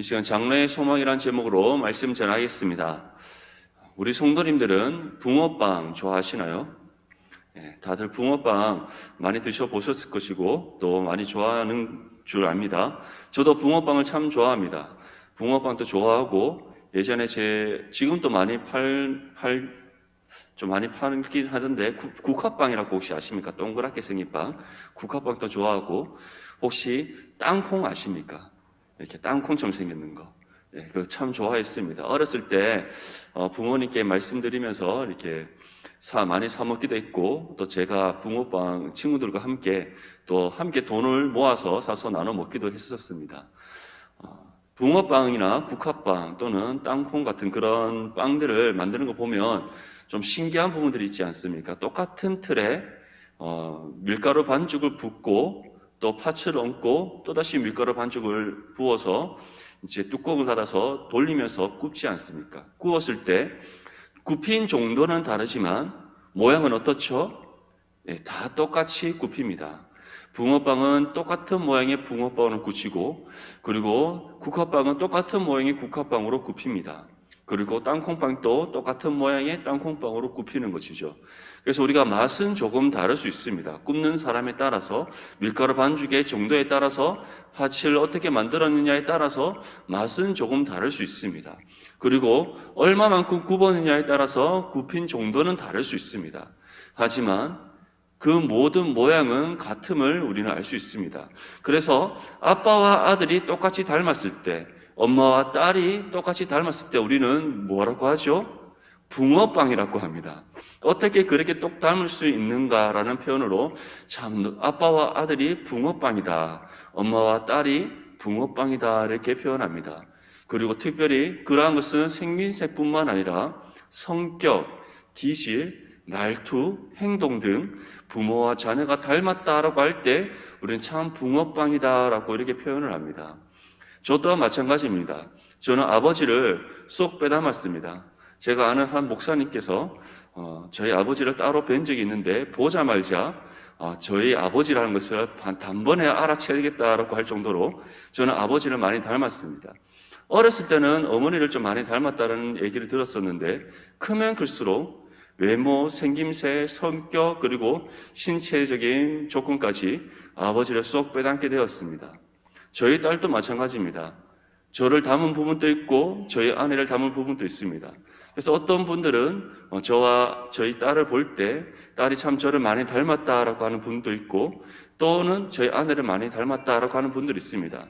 이 시간 장래의 소망이란 제목으로 말씀 전하겠습니다. 우리 성도님들은 붕어빵 좋아하시나요? 다들 붕어빵 많이 드셔보셨을 것이고 또 많이 좋아하는 줄 압니다. 저도 붕어빵을 참 좋아합니다. 붕어빵도 좋아하고 예전에 지금도 좀 많이 팔긴 하던데 국화빵이라고 혹시 아십니까? 동그랗게 생긴 빵. 국화빵도 좋아하고 혹시 땅콩 아십니까? 이렇게 땅콩처럼 생겼는 거. 그거 참 좋아했습니다. 어렸을 때 부모님께 말씀드리면서 이렇게 많이 사 먹기도 했고 또 제가 붕어빵 친구들과 함께 돈을 모아서 사서 나눠 먹기도 했었습니다. 붕어빵이나 국화빵 또는 땅콩 같은 그런 빵들을 만드는 거 보면 좀 신기한 부분들이 있지 않습니까? 똑같은 틀에 밀가루 반죽을 붓고 또 팥을 얹고 또다시 밀가루 반죽을 부어서 이제 뚜껑을 닫아서 돌리면서 굽지 않습니까? 구웠을 때 굽힌 정도는 다르지만 모양은 어떻죠? 다 똑같이 굽힙니다. 붕어빵은 똑같은 모양의 붕어빵으로 굽히고 그리고 국화빵은 똑같은 모양의 국화빵으로 굽힙니다. 그리고 땅콩빵도 똑같은 모양의 땅콩빵으로 굽히는 것이죠. 그래서 우리가 맛은 조금 다를 수 있습니다. 굽는 사람에 따라서 밀가루 반죽의 정도에 따라서 팥을 어떻게 만들었느냐에 따라서 맛은 조금 다를 수 있습니다. 그리고 얼마만큼 굽었느냐에 따라서 굽힌 정도는 다를 수 있습니다. 하지만 그 모든 모양은 같음을 우리는 알 수 있습니다. 그래서 아빠와 아들이 똑같이 닮았을 때 엄마와 딸이 똑같이 닮았을 때 우리는 뭐라고 하죠? 붕어빵이라고 합니다. 어떻게 그렇게 똑 닮을 수 있는가라는 표현으로 참 아빠와 아들이 붕어빵이다. 엄마와 딸이 붕어빵이다. 이렇게 표현합니다. 그리고 특별히 그러한 것은 생김새뿐만 아니라 성격, 기질, 말투, 행동 등 부모와 자녀가 닮았다라고 할 때 우리는 참 붕어빵이다라고 이렇게 표현을 합니다. 저 또한 마찬가지입니다. 저는 아버지를 쏙 빼닮았습니다. 제가 아는 한 목사님께서 저희 아버지를 따로 뵌 적이 있는데 보자마자 저희 아버지라는 것을 단번에 알아채겠다라고 할 정도로 저는 아버지를 많이 닮았습니다. 어렸을 때는 어머니를 좀 많이 닮았다는 얘기를 들었었는데 크면 클수록 외모, 생김새, 성격 그리고 신체적인 조건까지 아버지를 쏙 빼닮게 되었습니다. 저희 딸도 마찬가지입니다. 저를 닮은 부분도 있고 저희 아내를 닮은 부분도 있습니다. 그래서 어떤 분들은 저와 저희 딸을 볼 때 딸이 참 저를 많이 닮았다라고 하는 분도 있고 또는 저희 아내를 많이 닮았다라고 하는 분들이 있습니다.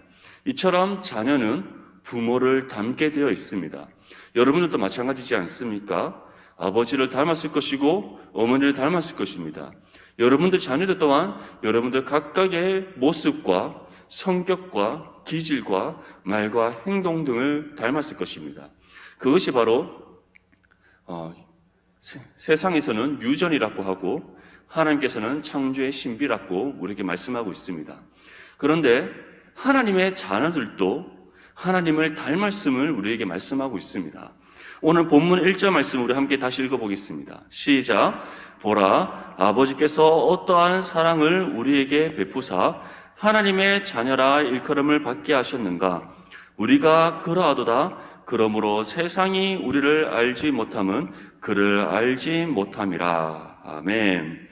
이처럼 자녀는 부모를 닮게 되어 있습니다. 여러분들도 마찬가지지 않습니까? 아버지를 닮았을 것이고 어머니를 닮았을 것입니다. 여러분들 자녀들 또한 여러분들 각각의 모습과 성격과 기질과 말과 행동 등을 닮았을 것입니다. 그것이 바로 세상에서는 유전이라고 하고 하나님께서는 창조의 신비라고 우리에게 말씀하고 있습니다. 그런데 하나님의 자녀들도 하나님을 닮았음을 우리에게 말씀하고 있습니다. 오늘 본문 1절 말씀 우리 함께 다시 읽어보겠습니다. 시작. 보라, 아버지께서 어떠한 사랑을 우리에게 베푸사 하나님의 자녀라 일컬음을 받게 하셨는가? 우리가 그러하도다. 그러므로 세상이 우리를 알지 못함은 그를 알지 못함이라. 아멘.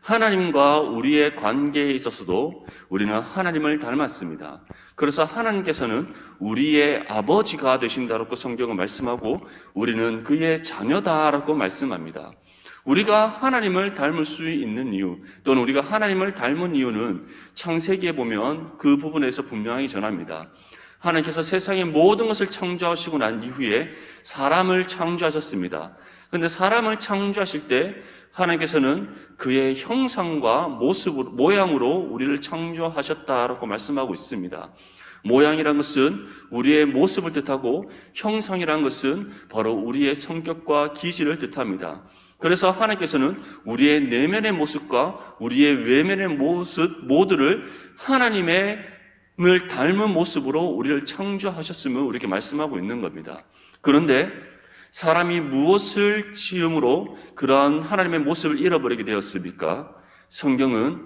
하나님과 우리의 관계에 있어서도 우리는 하나님을 닮았습니다. 그래서 하나님께서는 우리의 아버지가 되신다라고 성경은 말씀하고 우리는 그의 자녀다라고 말씀합니다. 우리가 하나님을 닮을 수 있는 이유 또는 우리가 하나님을 닮은 이유는 창세기에 보면 그 부분에서 분명히 전합니다. 하나님께서 세상의 모든 것을 창조하시고 난 이후에 사람을 창조하셨습니다. 그런데 사람을 창조하실 때 하나님께서는 그의 형상과 모양으로 우리를 창조하셨다라고 말씀하고 있습니다. 모양이란 것은 우리의 모습을 뜻하고 형상이란 것은 바로 우리의 성격과 기질을 뜻합니다. 그래서 하나님께서는 우리의 내면의 모습과 우리의 외면의 모습 모두를 하나님을 닮은 모습으로 우리를 창조하셨음을 우리에게 말씀하고 있는 겁니다. 그런데 사람이 무엇을 지음으로 그러한 하나님의 모습을 잃어버리게 되었습니까? 성경은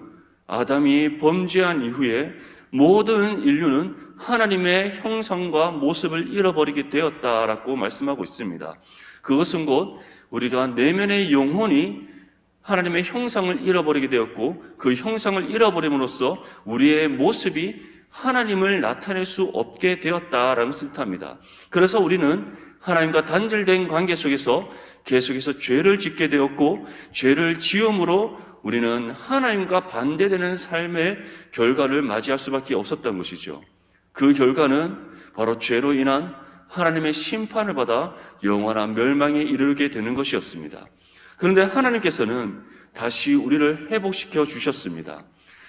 아담이 범죄한 이후에 모든 인류는 하나님의 형상과 모습을 잃어버리게 되었다라고 말씀하고 있습니다. 그것은 곧 우리가 내면의 영혼이 하나님의 형상을 잃어버리게 되었고, 그 형상을 잃어버림으로써 우리의 모습이 하나님을 나타낼 수 없게 되었다라는 것을 뜻합니다. 그래서 우리는 하나님과 단절된 관계 속에서 계속해서 죄를 짓게 되었고, 죄를 지음으로 우리는 하나님과 반대되는 삶의 결과를 맞이할 수밖에 없었던 것이죠. 그 결과는 바로 죄로 인한 하나님의 심판을 받아 영원한 멸망에 이르게 되는 것이었습니다. 그런데 하나님께서는 다시 우리를 회복시켜 주셨습니다.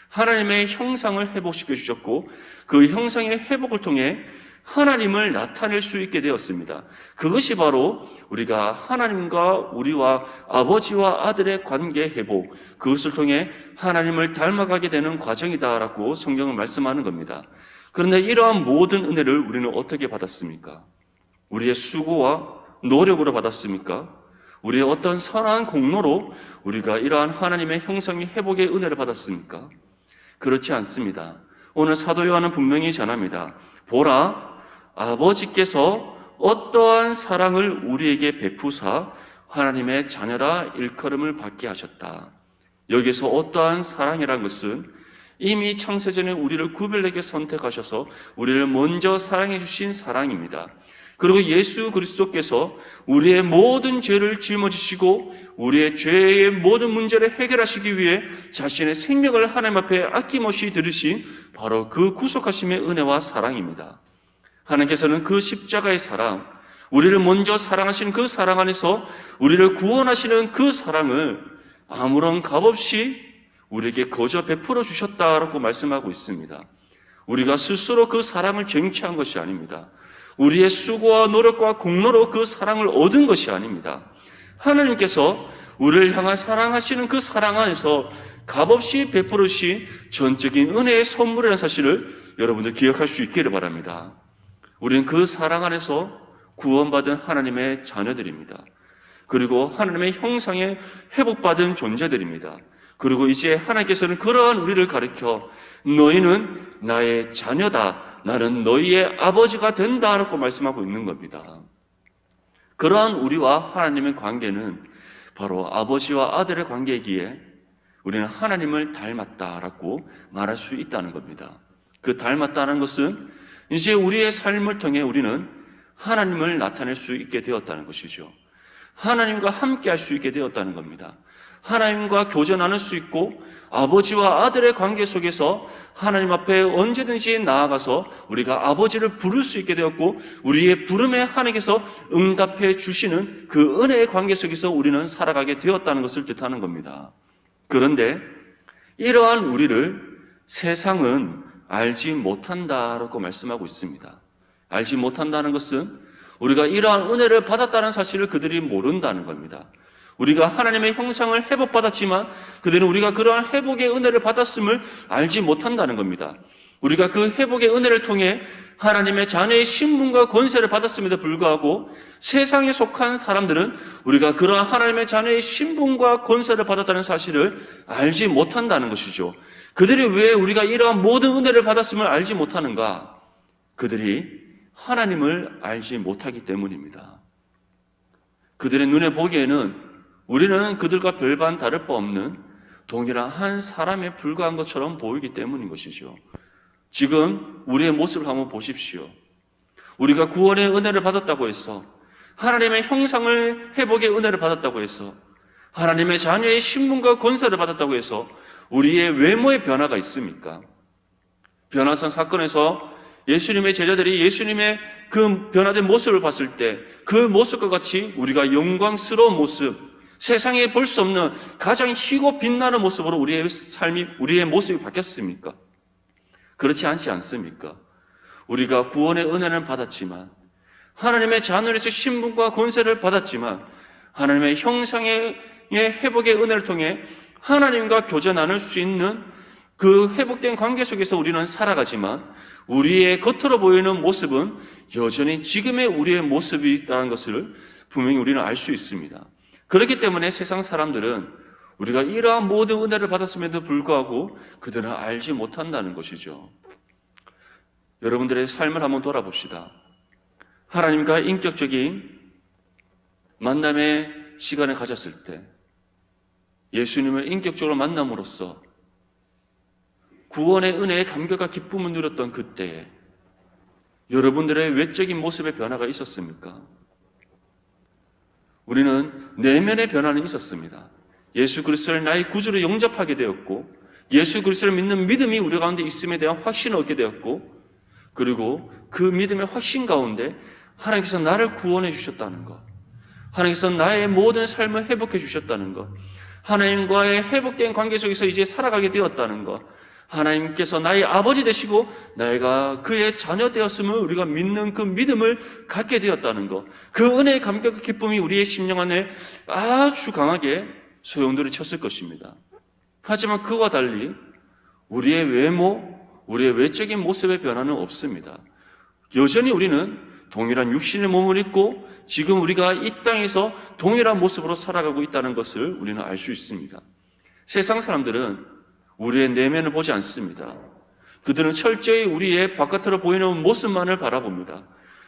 하나님의 형상을 회복시켜 주셨고, 그 형상의 회복을 통해 하나님을 나타낼 수 있게 되었습니다. 그것이 바로 우리가 하나님과 우리와 아버지와 아들의 관계 회복, 그것을 통해 하나님을 닮아가게 되는 과정이다라고 성경은 말씀하는 겁니다. 그런데 이러한 모든 은혜를 우리는 어떻게 받았습니까? 우리의 수고와 노력으로 받았습니까? 우리의 어떤 선한 공로로 우리가 이러한 하나님의 형상의 회복의 은혜를 받았습니까? 그렇지 않습니다. 오늘 사도 요한은 분명히 전합니다. 보라, 아버지께서 어떠한 사랑을 우리에게 베푸사 하나님의 자녀라 일컬음을 받게 하셨다. 여기서 어떠한 사랑이란 것은 이미 창세전에 우리를 구별되게 선택하셔서 우리를 먼저 사랑해 주신 사랑입니다. 그리고 예수 그리스도께서 우리의 모든 죄를 짊어지시고 우리의 죄의 모든 문제를 해결하시기 위해 자신의 생명을 하나님 앞에 아낌없이 들으신 바로 그 구속하심의 은혜와 사랑입니다. 하나님께서는 그 십자가의 사랑, 우리를 먼저 사랑하신 그 사랑 안에서 우리를 구원하시는 그 사랑을 아무런 값없이 우리에게 거저 베풀어 주셨다라고 말씀하고 있습니다. 우리가 스스로 그 사랑을 쟁취한 것이 아닙니다. 우리의 수고와 노력과 공로로 그 사랑을 얻은 것이 아닙니다. 하나님께서 우리를 향한 사랑하시는 그 사랑 안에서 값없이 베풀어 주신 전적인 은혜의 선물이라는 사실을 여러분들 기억할 수 있기를 바랍니다. 우리는 그 사랑 안에서 구원받은 하나님의 자녀들입니다. 그리고 하나님의 형상에 회복받은 존재들입니다. 그리고 이제 하나님께서는 그러한 우리를 가르쳐 너희는 나의 자녀다, 나는 너희의 아버지가 된다라고 말씀하고 있는 겁니다. 그러한 우리와 하나님의 관계는 바로 아버지와 아들의 관계이기에 우리는 하나님을 닮았다라고 말할 수 있다는 겁니다. 그 닮았다는 것은 이제 우리의 삶을 통해 우리는 하나님을 나타낼 수 있게 되었다는 것이죠. 하나님과 함께 할 수 있게 되었다는 겁니다. 하나님과 교제 나눌 수 있고 아버지와 아들의 관계 속에서 하나님 앞에 언제든지 나아가서 우리가 아버지를 부를 수 있게 되었고 우리의 부름에 하나님께서 응답해 주시는 그 은혜의 관계 속에서 우리는 살아가게 되었다는 것을 뜻하는 겁니다. 그런데 이러한 우리를 세상은 알지 못한다라고 말씀하고 있습니다. 알지 못한다는 것은 우리가 이러한 은혜를 받았다는 사실을 그들이 모른다는 겁니다. 우리가 하나님의 형상을 회복받았지만 그들은 우리가 그러한 회복의 은혜를 받았음을 알지 못한다는 겁니다. 우리가 그 회복의 은혜를 통해 하나님의 자녀의 신분과 권세를 받았음에도 불구하고 세상에 속한 사람들은 우리가 그러한 하나님의 자녀의 신분과 권세를 받았다는 사실을 알지 못한다는 것이죠. 그들이 왜 우리가 이러한 모든 은혜를 받았음을 알지 못하는가? 그들이 하나님을 알지 못하기 때문입니다. 그들의 눈에 보기에는 우리는 그들과 별반 다를 바 없는 동일한 한 사람에 불과한 것처럼 보이기 때문인 것이죠. 지금 우리의 모습을 한번 보십시오. 우리가 구원의 은혜를 받았다고 해서 하나님의 형상을 회복의 은혜를 받았다고 해서 하나님의 자녀의 신분과 권세를 받았다고 해서 우리의 외모의 변화가 있습니까? 변화산 사건에서 예수님의 제자들이 예수님의 그 변화된 모습을 봤을 때 그 모습과 같이 우리가 영광스러운 모습, 세상에 볼 수 없는 가장 희고 빛나는 모습으로 우리의 삶이, 우리의 모습이 바뀌었습니까? 그렇지 않지 않습니까? 우리가 구원의 은혜는 받았지만 하나님의 자녀로서 신분과 권세를 받았지만 하나님의 형상의 회복의 은혜를 통해 하나님과 교제 나눌 수 있는 그 회복된 관계 속에서 우리는 살아가지만 우리의 겉으로 보이는 모습은 여전히 지금의 우리의 모습이 있다는 것을 분명히 우리는 알 수 있습니다. 그렇기 때문에 세상 사람들은 우리가 이러한 모든 은혜를 받았음에도 불구하고 그들은 알지 못한다는 것이죠. 여러분들의 삶을 한번 돌아봅시다. 하나님과 인격적인 만남의 시간을 가졌을 때, 예수님을 인격적으로 만남으로써 구원의 은혜의 감격과 기쁨을 누렸던 그때에 여러분들의 외적인 모습의 변화가 있었습니까? 우리는 내면의 변화는 있었습니다. 예수 그리스도를 나의 구주로 영접하게 되었고, 예수 그리스도를 믿는 믿음이 우리 가운데 있음에 대한 확신을 얻게 되었고, 그리고 그 믿음의 확신 가운데 하나님께서 나를 구원해 주셨다는 것, 하나님께서 나의 모든 삶을 회복해 주셨다는 것, 하나님과의 회복된 관계 속에서 이제 살아가게 되었다는 것, 하나님께서 나의 아버지 되시고 내가 그의 자녀 되었음을 우리가 믿는 그 믿음을 갖게 되었다는 것, 그 은혜의 감격과 기쁨이 우리의 심령 안에 아주 강하게 소용돌이 쳤을 것입니다. 하지만 그와 달리 우리의 외모, 우리의 외적인 모습의 변화는 없습니다. 여전히 우리는 동일한 육신의 몸을 입고 지금 우리가 이 땅에서 동일한 모습으로 살아가고 있다는 것을 우리는 알 수 있습니다. 세상 사람들은 우리의 내면을 보지 않습니다. 그들은 철저히 우리의 바깥으로 보이는 모습만을 바라봅니다.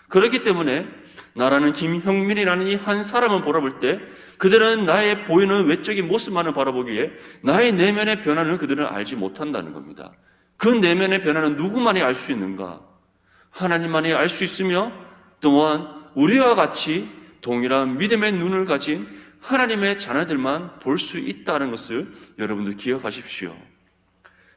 그렇기 때문에 나라는 김형민이라는 이 한 사람을 바라볼 때 그들은 나의 보이는 외적인 모습만을 바라보기에 나의 내면의 변화는 그들은 알지 못한다는 겁니다. 그 내면의 변화는 누구만이 알 수 있는가? 하나님만이 알 수 있으며 또한 우리와 같이 동일한 믿음의 눈을 가진 하나님의 자녀들만 볼 수 있다는 것을 여러분들 기억하십시오.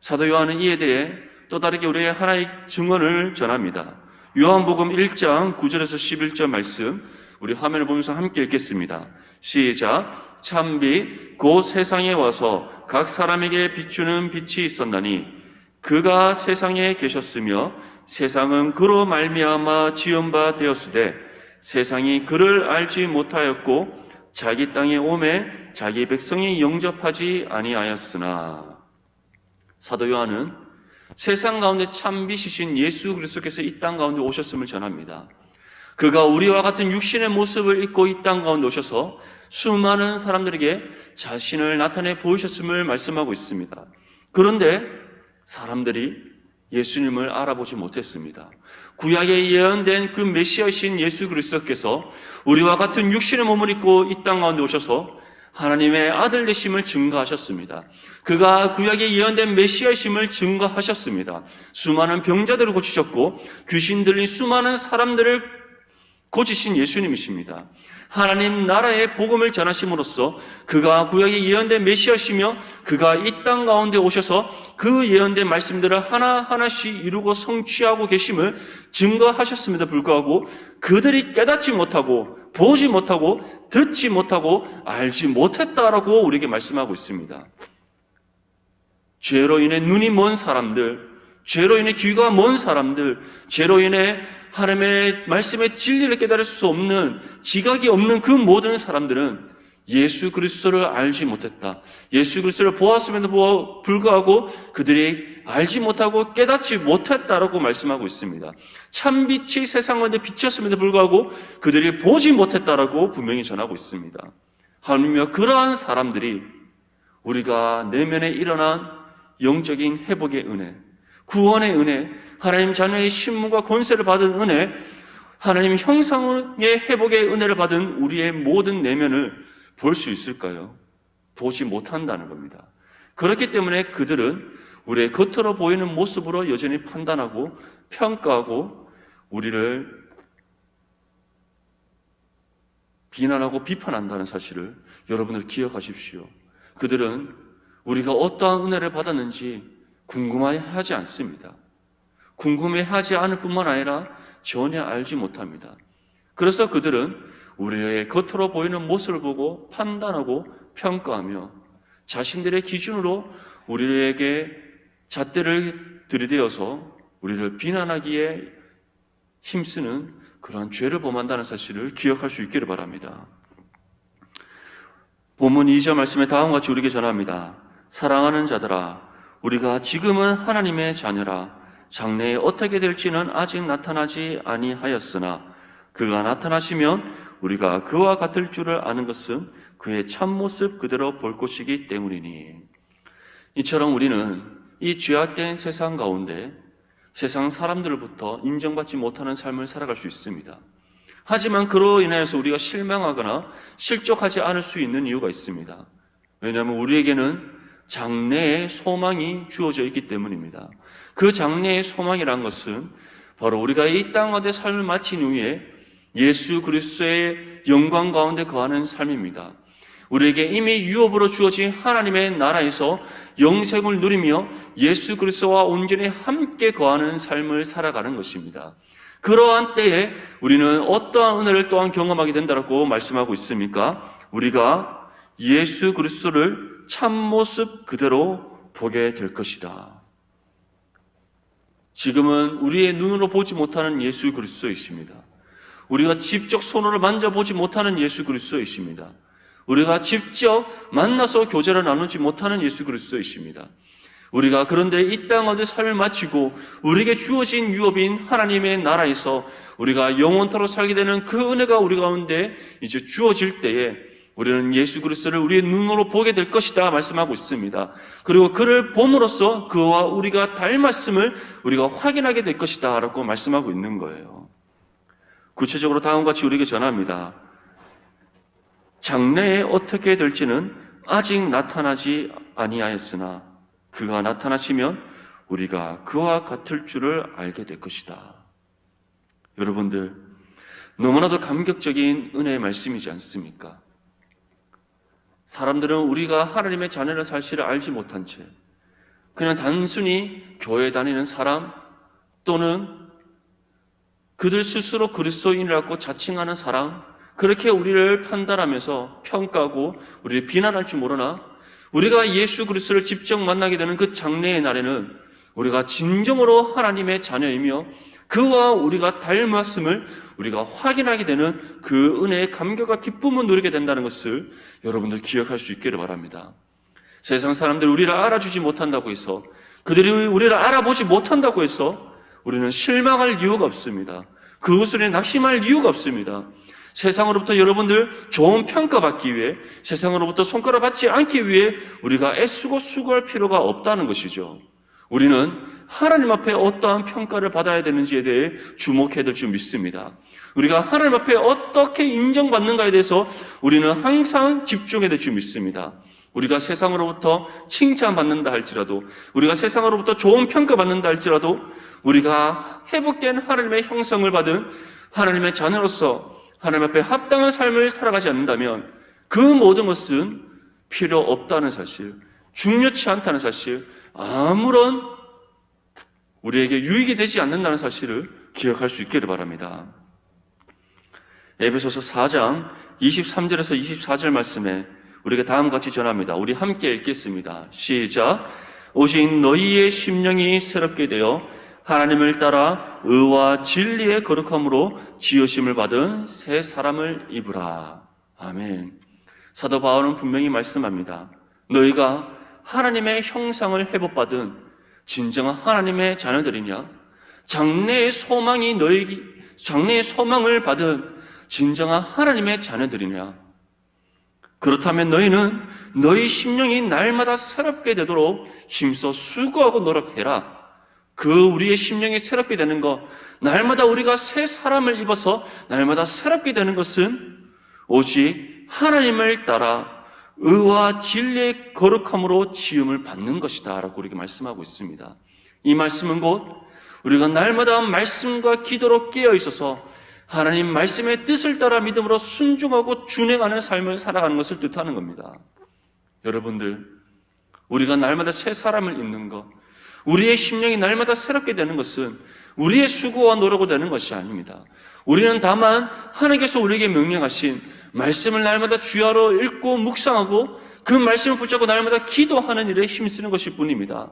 사도 요한은 이에 대해 또 다르게 우리의 하나의 증언을 전합니다. 요한복음 1장 9절에서 11절 말씀 우리 화면을 보면서 함께 읽겠습니다. 시작. 참빛 곧 세상에 와서 각 사람에게 비추는 빛이 있었나니 그가 세상에 계셨으며 세상은 그로 말미암아 지은 바 되었으되 세상이 그를 알지 못하였고 자기 땅에 오매 자기 백성이 영접하지 아니하였으나. 사도 요한은 세상 가운데 참빛이신 예수 그리스도께서 이 땅 가운데 오셨음을 전합니다. 그가 우리와 같은 육신의 모습을 입고 이 땅 가운데 오셔서 수많은 사람들에게 자신을 나타내 보이셨음을 말씀하고 있습니다. 그런데 사람들이 예수님을 알아보지 못했습니다. 구약에 예언된 그 메시아이신 예수 그리스도께서 우리와 같은 육신의 몸을 입고 이 땅 가운데 오셔서 하나님의 아들 되심을 증거하셨습니다. 그가 구약에 예언된 메시아이심을 증거하셨습니다. 수많은 병자들을 고치셨고 귀신 들린 수많은 사람들을 고치신 예수님이십니다. 하나님 나라의 복음을 전하심으로써 그가 구약에 예언된 메시아시며 그가 이 땅 가운데 오셔서 그 예언된 말씀들을 하나하나씩 이루고 성취하고 계심을 증거하셨음에도 불구하고 그들이 깨닫지 못하고 보지 못하고 듣지 못하고 알지 못했다라고 우리에게 말씀하고 있습니다. 죄로 인해 눈이 먼 사람들, 죄로 인해 귀가 먼 사람들, 죄로 인해 하나님의 말씀의 진리를 깨달을 수 없는 지각이 없는 그 모든 사람들은 예수 그리스도를 알지 못했다. 예수 그리스도를 보았음에도 불구하고 그들이 알지 못하고 깨닫지 못했다라고 말씀하고 있습니다. 참빛이 세상 가운데 비쳤음에도 불구하고 그들이 보지 못했다라고 분명히 전하고 있습니다. 하나님이여 그러한 사람들이 우리가 내면에 일어난 영적인 회복의 은혜, 구원의 은혜, 하나님 자녀의 신문과 권세를 받은 은혜, 하나님 형상의 회복의 은혜를 받은 우리의 모든 내면을 볼 수 있을까요? 보지 못한다는 겁니다. 그렇기 때문에 그들은 우리의 겉으로 보이는 모습으로 여전히 판단하고 평가하고 우리를 비난하고 비판한다는 사실을 여러분들 기억하십시오. 그들은 우리가 어떠한 은혜를 받았는지 궁금해하지 않습니다. 궁금해하지 않을 뿐만 아니라 전혀 알지 못합니다. 그래서 그들은 우리의 겉으로 보이는 모습을 보고 판단하고 평가하며 자신들의 기준으로 우리에게 잣대를 들이대어서 우리를 비난하기에 힘쓰는 그러한 죄를 범한다는 사실을 기억할 수 있기를 바랍니다. 본문 2절 말씀에 다음과 같이 우리에게 전합니다. 사랑하는 자들아, 우리가 지금은 하나님의 자녀라. 장래에 어떻게 될지는 아직 나타나지 아니하였으나 그가 나타나시면 우리가 그와 같을 줄을 아는 것은 그의 참모습 그대로 볼 것이기 때문이니. 이처럼 우리는 이 죄악된 세상 가운데 세상 사람들로부터 인정받지 못하는 삶을 살아갈 수 있습니다. 하지만 그로 인해서 우리가 실망하거나 실족하지 않을 수 있는 이유가 있습니다. 왜냐하면 우리에게는 장래의 소망이 주어져 있기 때문입니다. 그 장래의 소망이란 것은 바로 우리가 이 땅 가운데 삶을 마친 후에 예수 그리스도의 영광 가운데 거하는 삶입니다. 우리에게 이미 유업으로 주어진 하나님의 나라에서 영생을 누리며 예수 그리스도와 온전히 함께 거하는 삶을 살아가는 것입니다. 그러한 때에 우리는 어떠한 은혜를 또한 경험하게 된다고 말씀하고 있습니까? 우리가 예수 그리스도를 참모습 그대로 보게 될 것이다. 지금은 우리의 눈으로 보지 못하는 예수 그리스도이십니다. 우리가 직접 손으로 만져보지 못하는 예수 그리스도이십니다. 우리가 직접 만나서 교제를 나누지 못하는 예수 그리스도이십니다. 우리가 그런데 이 땅 가운데 삶을 마치고 우리에게 주어진 유업인 하나님의 나라에서 우리가 영원토록 살게 되는 그 은혜가 우리 가운데 이제 주어질 때에 우리는 예수 그리스도를 우리의 눈으로 보게 될 것이다 말씀하고 있습니다. 그리고 그를 봄으로써 그와 우리가 닮았음을 우리가 확인하게 될 것이다 라고 말씀하고 있는 거예요. 구체적으로 다음과 같이 우리에게 전합니다. 장래에 어떻게 될지는 아직 나타나지 아니하였으나 그가 나타나시면 우리가 그와 같을 줄을 알게 될 것이다. 여러분들, 너무나도 감격적인 은혜의 말씀이지 않습니까? 사람들은 우리가 하나님의 자녀라는 사실을 알지 못한 채 그냥 단순히 교회 다니는 사람 또는 그들 스스로 그리스도인이라고 자칭하는 사람, 그렇게 우리를 판단하면서 평가하고 우리를 비난할 줄 모르나 우리가 예수 그리스도를 직접 만나게 되는 그 장래의 날에는 우리가 진정으로 하나님의 자녀이며 그와 우리가 닮았음을 우리가 확인하게 되는 그 은혜의 감격과 기쁨을 누리게 된다는 것을 여러분들 기억할 수 있기를 바랍니다. 세상 사람들이 우리를 알아주지 못한다고 해서, 그들이 우리를 알아보지 못한다고 해서 우리는 실망할 이유가 없습니다. 그것을 낙심할 이유가 없습니다. 세상으로부터 여러분들 좋은 평가받기 위해, 세상으로부터 손가락 받지 않기 위해 우리가 애쓰고 수고할 필요가 없다는 것이죠. 우리는 하나님 앞에 어떠한 평가를 받아야 되는지에 대해 주목해야 될 줄 믿습니다. 우리가 하나님 앞에 어떻게 인정받는가에 대해서 우리는 항상 집중해야 될 줄 믿습니다. 우리가 세상으로부터 칭찬받는다 할지라도, 우리가 세상으로부터 좋은 평가받는다 할지라도 우리가 회복된 하나님의 형성을 받은 하나님의 자녀로서 하나님 앞에 합당한 삶을 살아가지 않는다면 그 모든 것은 필요 없다는 사실, 중요치 않다는 사실, 아무런 우리에게 유익이 되지 않는다는 사실을 기억할 수 있기를 바랍니다. 에베소서 4장 23절에서 24절 말씀에 우리가 다음과 같이 전합니다. 우리 함께 읽겠습니다. 시작. 오직 너희의 심령이 새롭게 되어 하나님을 따라 의와 진리의 거룩함으로 지으심을 받은 새 사람을 입으라. 아멘. 사도 바울은 분명히 말씀합니다. 너희가 하나님의 형상을 회복받은 진정한 하나님의 자녀들이냐? 장래의 소망을 받은 진정한 하나님의 자녀들이냐? 그렇다면 너희는 너희 심령이 날마다 새롭게 되도록 힘써 수고하고 노력해라. 그 우리의 심령이 새롭게 되는 것, 날마다 우리가 새 사람을 입어서 날마다 새롭게 되는 것은 오직 하나님을 따라 의와 진리의 거룩함으로 지음을 받는 것이다 라고 우리에게 말씀하고 있습니다. 이 말씀은 곧 우리가 날마다 말씀과 기도로 깨어 있어서 하나님 말씀의 뜻을 따라 믿음으로 순종하고 준행하는 삶을 살아가는 것을 뜻하는 겁니다. 여러분들, 우리가 날마다 새 사람을 입는 것, 우리의 심령이 날마다 새롭게 되는 것은 우리의 수고와 노력으로 되는 것이 아닙니다. 우리는 다만 하나님께서 우리에게 명령하신 말씀을 날마다 주야로 읽고 묵상하고 그 말씀을 붙잡고 날마다 기도하는 일에 힘쓰는 것일 뿐입니다.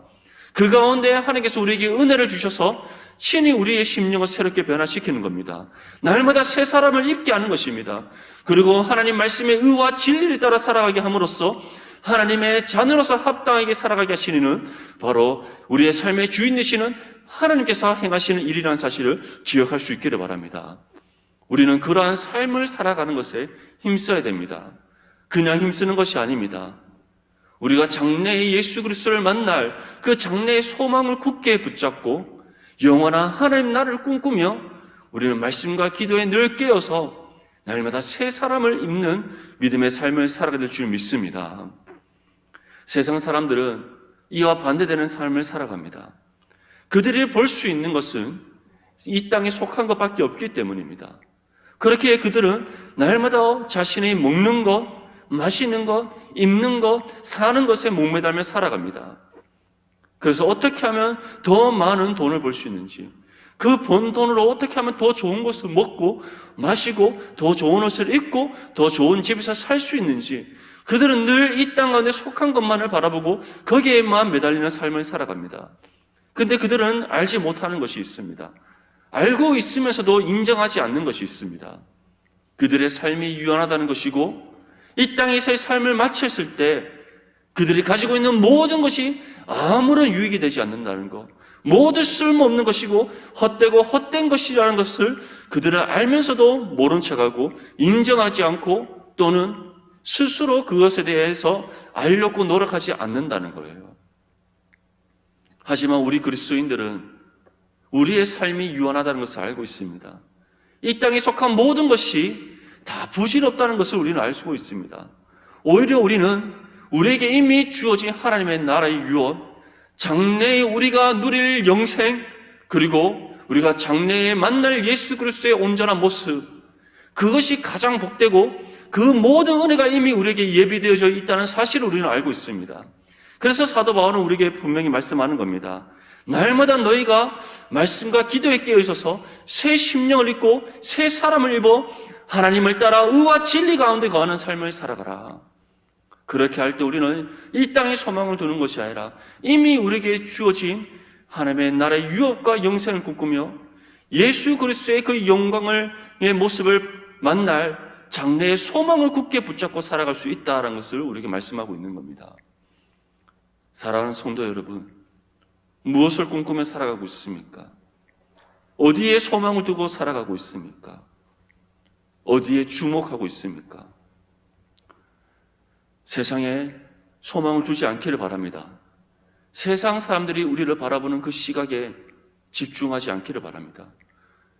그 가운데 하나님께서 우리에게 은혜를 주셔서 친히 우리의 심령을 새롭게 변화시키는 겁니다. 날마다 새 사람을 입게 하는 것입니다. 그리고 하나님 말씀의 의와 진리를 따라 살아가게 함으로써 하나님의 자녀로서 합당하게 살아가게 하시는 이는 바로 우리의 삶의 주인 되시는 하나님께서 행하시는 일이라는 사실을 기억할 수 있기를 바랍니다. 우리는 그러한 삶을 살아가는 것에 힘써야 됩니다. 그냥 힘쓰는 것이 아닙니다. 우리가 장래에 예수 그리스도를 만날 그 장래의 소망을 굳게 붙잡고 영원한 하나님 나라를 꿈꾸며 우리는 말씀과 기도에 늘 깨어서 날마다 새 사람을 입는 믿음의 삶을 살아가게 될 줄 믿습니다. 세상 사람들은 이와 반대되는 삶을 살아갑니다. 그들이 볼 수 있는 것은 이 땅에 속한 것밖에 없기 때문입니다. 그렇게 그들은 날마다 자신이 먹는 것, 마시는 것, 입는 것, 사는 것에 목매달며 살아갑니다. 그래서 어떻게 하면 더 많은 돈을 벌 수 있는지, 그 번 돈으로 어떻게 하면 더 좋은 것을 먹고 마시고 더 좋은 옷을 입고 더 좋은 집에서 살 수 있는지, 그들은 늘 이 땅 가운데 속한 것만을 바라보고 거기에만 매달리는 삶을 살아갑니다. 근데 그들은 알지 못하는 것이 있습니다. 알고 있으면서도 인정하지 않는 것이 있습니다. 그들의 삶이 유한하다는 것이고, 이 땅에서의 삶을 마쳤을 때 그들이 가지고 있는 모든 것이 아무런 유익이 되지 않는다는 것, 모두 쓸모없는 것이고 헛되고 헛된 것이라는 것을 그들은 알면서도 모른 척하고 인정하지 않고 또는 스스로 그것에 대해서 알려고 노력하지 않는다는 거예요. 하지만 우리 그리스도인들은 우리의 삶이 유한하다는 것을 알고 있습니다. 이 땅에 속한 모든 것이 다 부질없다는 것을 우리는 알 수 있습니다. 오히려 우리는 우리에게 이미 주어진 하나님의 나라의 유업, 장래에 우리가 누릴 영생, 그리고 우리가 장래에 만날 예수 그리스도의 온전한 모습, 그것이 가장 복되고 그 모든 은혜가 이미 우리에게 예비되어져 있다는 사실을 우리는 알고 있습니다. 그래서 사도 바울은 우리에게 분명히 말씀하는 겁니다. 날마다 너희가 말씀과 기도에 깨어 있어서 새 심령을 입고 새 사람을 입어 하나님을 따라 의와 진리 가운데 거하는 삶을 살아가라. 그렇게 할 때 우리는 이 땅에 소망을 두는 것이 아니라 이미 우리에게 주어진 하나님의 나라의 유업과 영생을 꿈꾸며 예수 그리스도의 그 영광의 모습을 만날 장래의 소망을 굳게 붙잡고 살아갈 수 있다는 것을 우리에게 말씀하고 있는 겁니다. 사랑하는 성도 여러분, 무엇을 꿈꾸며 살아가고 있습니까? 어디에 소망을 두고 살아가고 있습니까? 어디에 주목하고 있습니까? 세상에 소망을 두지 않기를 바랍니다. 세상 사람들이 우리를 바라보는 그 시각에 집중하지 않기를 바랍니다.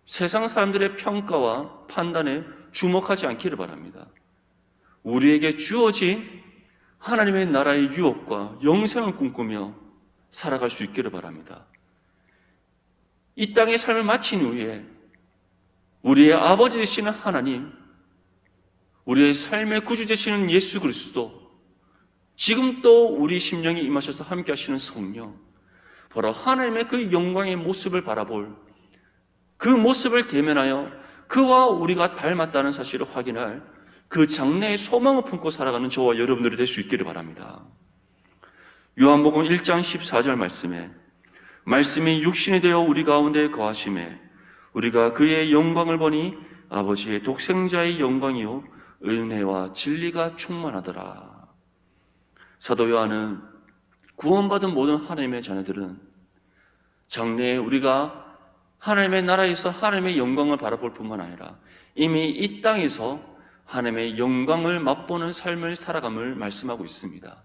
세상 사람들의 평가와 판단에 주목하지 않기를 바랍니다. 우리에게 주어진 하나님의 나라의 유업과 영생을 꿈꾸며 살아갈 수 있기를 바랍니다. 이 땅의 삶을 마친 후에 우리의 아버지 되시는 하나님, 우리의 삶의 구주 되시는 예수 그리스도, 지금 또 우리 심령에 임하셔서 함께 하시는 성령, 바로 하나님의 그 영광의 모습을 바라볼, 그 모습을 대면하여 그와 우리가 닮았다는 사실을 확인할 그 장래의 소망을 품고 살아가는 저와 여러분들이 될 수 있기를 바랍니다. 요한복음 1장 14절 말씀에 말씀이 육신이 되어 우리 가운데 거하심에 우리가 그의 영광을 보니 아버지의 독생자의 영광이요 은혜와 진리가 충만하더라. 사도 요한은 구원받은 모든 하나님의 자녀들은 장래에 우리가 하나님의 나라에서 하나님의 영광을 바라볼 뿐만 아니라 이미 이 땅에서 하나님의 영광을 맛보는 삶을 살아감을 말씀하고 있습니다.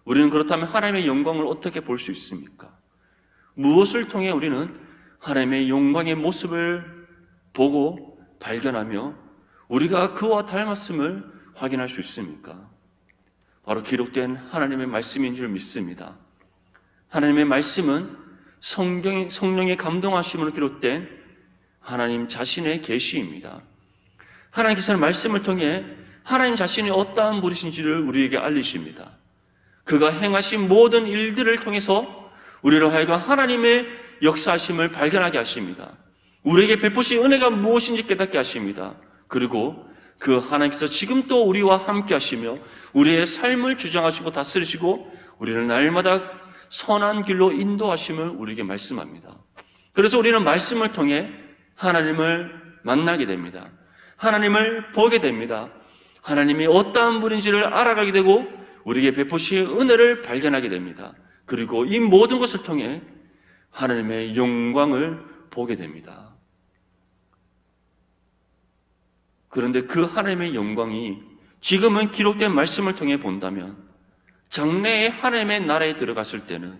우리는 그렇다면 하나님의 영광을 어떻게 볼 수 있습니까? 무엇을 통해 우리는 하나님의 영광의 모습을 보고 발견하며 우리가 그와 닮았음을 확인할 수 있습니까? 바로 기록된 하나님의 말씀인 줄 믿습니다. 하나님의 말씀은 성령의 감동하심으로 기록된 하나님 자신의 계시입니다. 하나님께서는 말씀을 통해 하나님 자신이 어떠한 분이신지를 우리에게 알리십니다. 그가 행하신 모든 일들을 통해서 우리로 하여금 하나님의 역사하심을 발견하게 하십니다. 우리에게 베푸신 은혜가 무엇인지 깨닫게 하십니다. 그리고 그 하나님께서 지금 또 우리와 함께 하시며 우리의 삶을 주장하시고 다스리시고 우리를 날마다 선한 길로 인도하심을 우리에게 말씀합니다. 그래서 우리는 말씀을 통해 하나님을 만나게 됩니다. 하나님을 보게 됩니다. 하나님이 어떠한 분인지를 알아가게 되고 우리에게 베푸신 은혜를 발견하게 됩니다. 그리고 이 모든 것을 통해 하나님의 영광을 보게 됩니다. 그런데 그 하나님의 영광이 지금은 기록된 말씀을 통해 본다면 장래에 하나님의 나라에 들어갔을 때는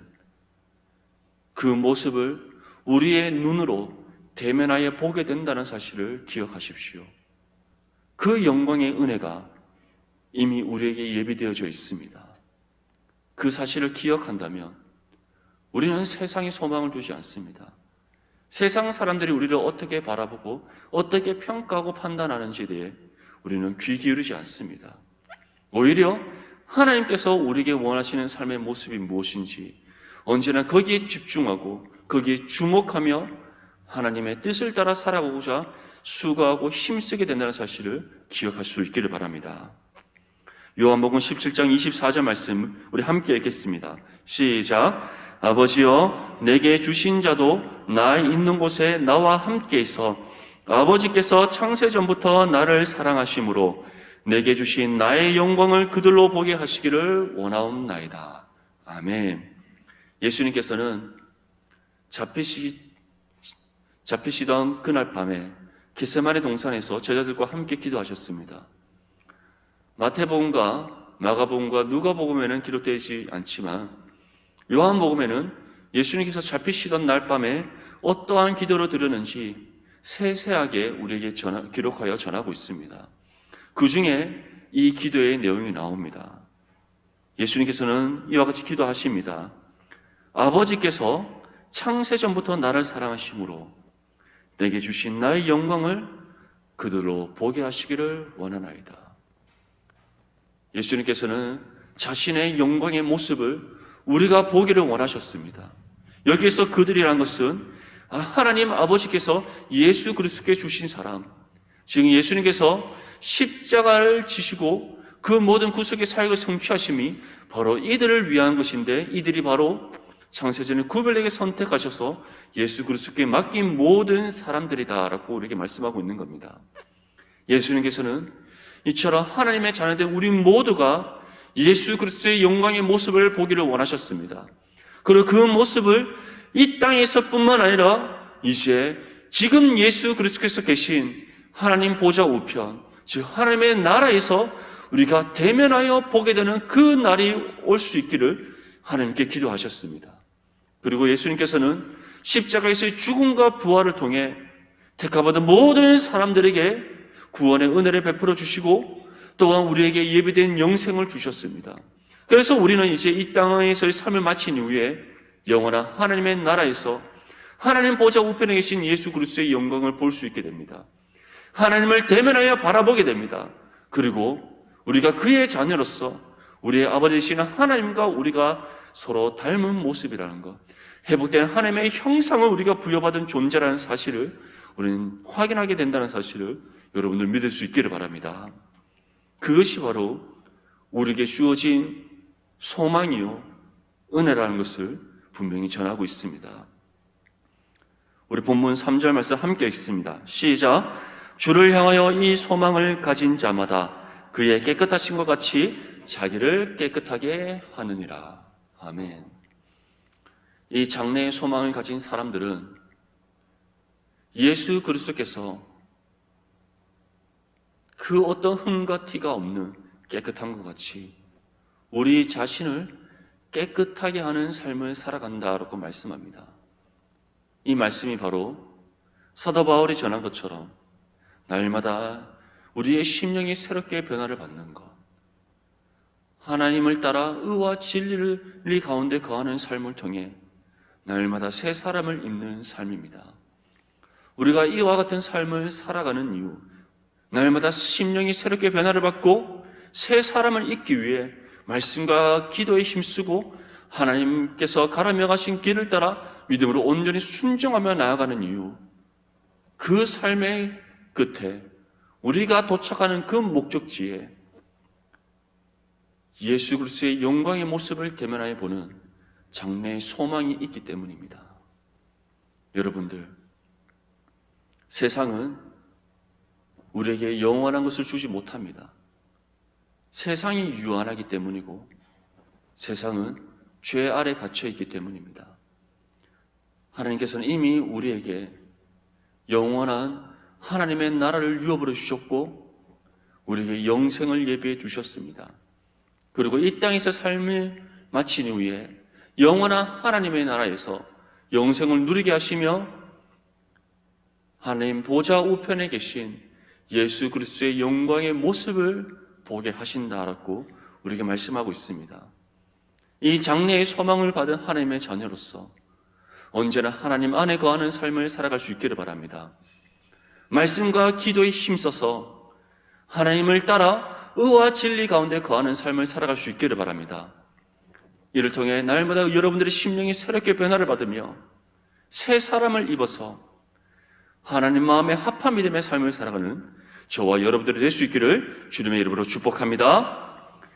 그 모습을 우리의 눈으로 대면하여 보게 된다는 사실을 기억하십시오. 그 영광의 은혜가 이미 우리에게 예비되어져 있습니다. 그 사실을 기억한다면 우리는 세상에 소망을 두지 않습니다. 세상 사람들이 우리를 어떻게 바라보고 어떻게 평가하고 판단하는지에 대해 우리는 귀 기울이지 않습니다. 오히려 하나님께서 우리에게 원하시는 삶의 모습이 무엇인지 언제나 거기에 집중하고 거기에 주목하며 하나님의 뜻을 따라 살아가고자 수고하고 힘쓰게 된다는 사실을 기억할 수 있기를 바랍니다. 요한복음 17장 24절 말씀 우리 함께 읽겠습니다. 시작. 아버지여 내게 주신 자도 나 있는 곳에 나와 함께 있어 아버지께서 창세전부터 나를 사랑하심으로 내게 주신 나의 영광을 그들로 보게 하시기를 원하옵나이다. 아멘. 예수님께서는 잡히시던 그날 밤에 겟세마네 동산에서 제자들과 함께 기도하셨습니다. 마태복음과 마가복음과 누가복음에는 기록되지 않지만 요한복음에는 예수님께서 잡히시던 날 밤에 어떠한 기도를 드렸는지 세세하게 우리에게 기록하여 전하고 있습니다. 그 중에 이 기도의 내용이 나옵니다. 예수님께서는 이와 같이 기도하십니다. 아버지께서 창세전부터 나를 사랑하심으로 내게 주신 나의 영광을 그들로 보게 하시기를 원하나이다. 예수님께서는 자신의 영광의 모습을 우리가 보기를 원하셨습니다. 여기에서 그들이란 것은 하나님 아버지께서 예수 그리스도께 주신 사람, 지금 예수님께서 십자가를 지시고 그 모든 구속의 사역을 성취하심이 바로 이들을 위한 것인데 이들이 바로 창세전에 구별되게 선택하셔서 예수 그리스도께 맡긴 모든 사람들이다라고 우리에게 말씀하고 있는 겁니다. 예수님께서는 이처럼 하나님의 자녀된 우리 모두가 예수 그리스도의 영광의 모습을 보기를 원하셨습니다. 그리고 그 모습을 이 땅에서뿐만 아니라 이제 지금 예수 그리스도께서 계신 하나님 보좌 우편, 즉 하나님의 나라에서 우리가 대면하여 보게 되는 그 날이 올 수 있기를 하나님께 기도하셨습니다. 그리고 예수님께서는 십자가에서의 죽음과 부활을 통해 택하받은 모든 사람들에게 구원의 은혜를 베풀어 주시고 또한 우리에게 예비된 영생을 주셨습니다. 그래서 우리는 이제 이 땅에서의 삶을 마친 이후에 영원한 하나님의 나라에서 하나님 보좌 우편에 계신 예수 그리스도의 영광을 볼 수 있게 됩니다. 하나님을 대면하여 바라보게 됩니다. 그리고 우리가 그의 자녀로서 우리의 아버지이신 하나님과 우리가 서로 닮은 모습이라는 것, 회복된 하나님의 형상을 우리가 부여받은 존재라는 사실을 우리는 확인하게 된다는 사실을 여러분들 믿을 수 있기를 바랍니다. 그것이 바로 우리에게 주어진 소망이요 은혜라는 것을 분명히 전하고 있습니다. 우리 본문 3절 말씀 함께 읽습니다. 시작. 주를 향하여 이 소망을 가진 자마다 그의 깨끗하신 것 같이 자기를 깨끗하게 하느니라. 아멘. 이 장래의 소망을 가진 사람들은 예수 그리스도께서 그 어떤 흠과 티가 없는 깨끗한 것 같이 우리 자신을 깨끗하게 하는 삶을 살아간다라고 말씀합니다. 이 말씀이 바로 사도 바울이 전한 것처럼 날마다 우리의 심령이 새롭게 변화를 받는 것, 하나님을 따라 의와 진리 가운데 거하는 삶을 통해 날마다 새 사람을 입는 삶입니다. 우리가 이와 같은 삶을 살아가는 이유, 날마다 심령이 새롭게 변화를 받고 새 사람을 입기 위해 말씀과 기도에 힘쓰고 하나님께서 가르쳐가신 길을 따라 믿음으로 온전히 순종하며 나아가는 이유, 그 삶의 끝에 우리가 도착하는 그 목적지에 예수 그리스도의 영광의 모습을 대면하여 보는 장래의 소망이 있기 때문입니다. 여러분들, 세상은 우리에게 영원한 것을 주지 못합니다. 세상이 유한하기 때문이고 세상은 죄 아래 갇혀 있기 때문입니다. 하나님께서는 이미 우리에게 영원한 하나님의 나라를 유업으로 주셨고 우리에게 영생을 예비해 주셨습니다. 그리고 이 땅에서 삶을 마친 후에 영원한 하나님의 나라에서 영생을 누리게 하시며 하나님 보좌 우편에 계신 예수 그리스도의 영광의 모습을 보게 하신다라고 우리에게 말씀하고 있습니다. 이 장래의 소망을 받은 하나님의 자녀로서 언제나 하나님 안에 거하는 삶을 살아갈 수 있기를 바랍니다. 말씀과 기도에 힘써서 하나님을 따라 의와 진리 가운데 거하는 삶을 살아갈 수 있기를 바랍니다. 이를 통해 날마다 여러분들의 심령이 새롭게 변화를 받으며 새 사람을 입어서 하나님 마음에 합한 믿음의 삶을 살아가는 저와 여러분들이 될 수 있기를 주님의 이름으로 축복합니다.